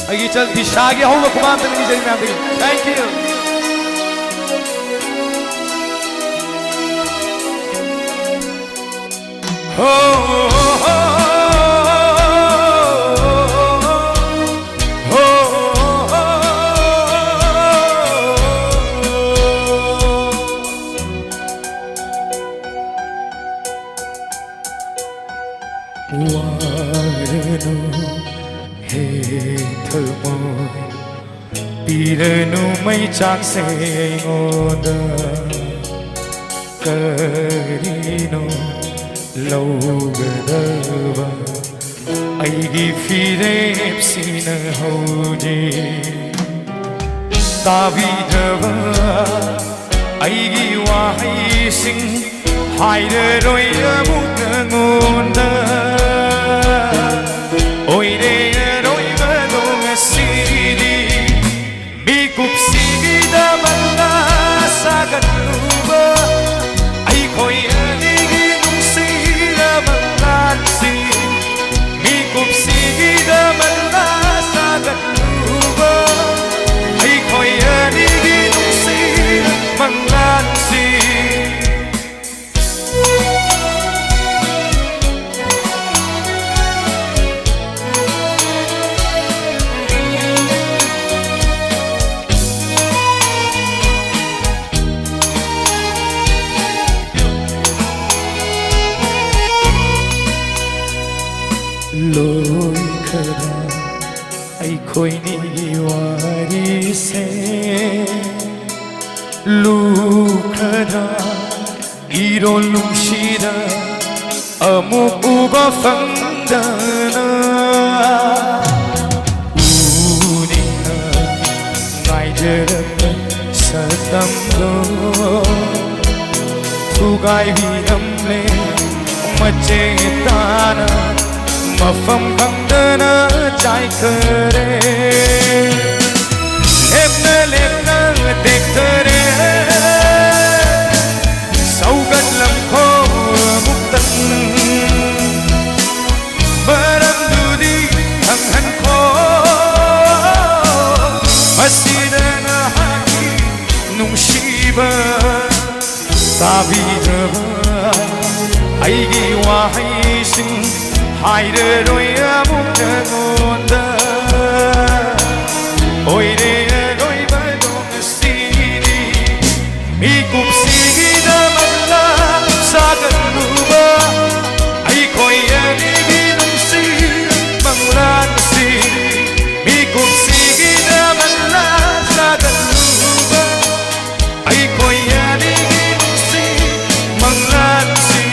ꯑꯩꯒꯤ ꯆꯜ ꯗꯤꯁꯥꯒꯤ ꯍꯧꯕ ꯈꯨꯃꯥꯡꯗ ꯅꯤꯡꯖꯩ ꯃꯌꯥꯝꯗꯒꯤ thank you Piranu mai chak se ngoda karino logdava aigi firep sina hoje tavidava aigi wahai sing haire roya mukangonda oire roya dongasiri Kupsigida banga sagat luba ay koy anigi nung sila mangansi mi kupsigida banga sagat luba ay koy anigi nung sila mangansi lối khara ai khoi ni wari se lu khara iro lung shida amuk uba fangdana uninga ngai jera satam lo tugai viram le mache tana mafam bangdana chai kare lepna dekare saugat lam kho muktan baram dudi anghan kho masidana haki nungshiba sabidava aigi wahai sing haire roya mukangonda oire roiba dongasiri mi kupsigida magla sagatluba ay koy anigi nungsi manglansi mi kupsigida magla sagatluba ay koy anigi nungsi manglansi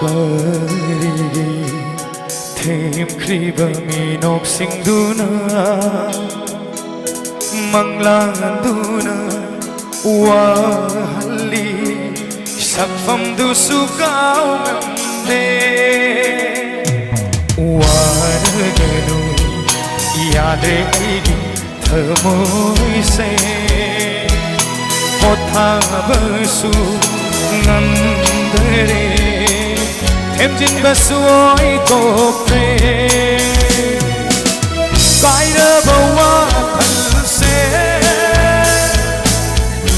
Karigi them kriba minok singduna manglanduna wahalli sakfam du sukau ngamde warganu yade aigi thamoi se kotha basu ngandare em jin basuoi tokre kaira bawa khalse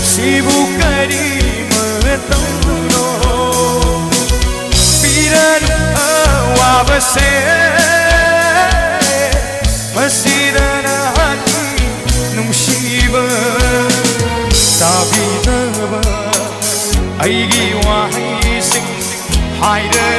sibu kari matano piran awabase masirana haki nungshiba tabidava aigi wahai sing haire